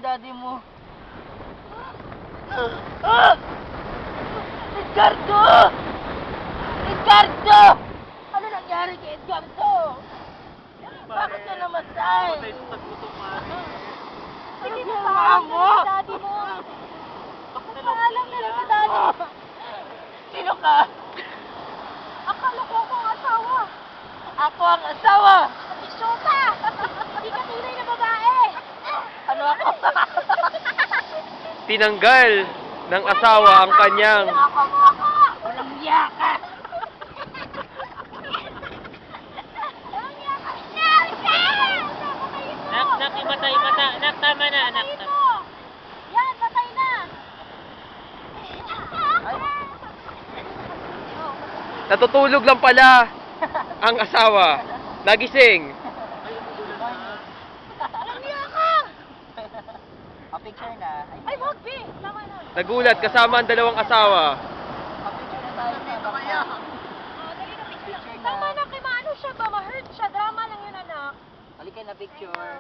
daddy mo. Edgardo! Edgardo! Ano nangyari kay Edgardo? Bakit siya namatay? Patay sa tagputong mami. Hindi mo paalam na daddy mo. Paalam na sa daddy. Sino ka? Akala ko ako ang asawa. Ako ang asawa. Isyota! Hindi ka tunay na babae. Ano ako? Tinanggal ng asawa ang kanyang Walang yaka! Nak, imatay, mata. Nak, tama na, anak. Yan, patay na! natutulog lang pala ang asawa. Nagising. Walang yaka! Pa-picture na. Ay, wag, B! Tama na. Nagulat kasama ang dalawang asawa. Pa-picture na tayo sa kaya. Dali na picture. Tama na, kay maano siya ba? Ma-hurt siya. Drama lang yun, anak. Halika na picture.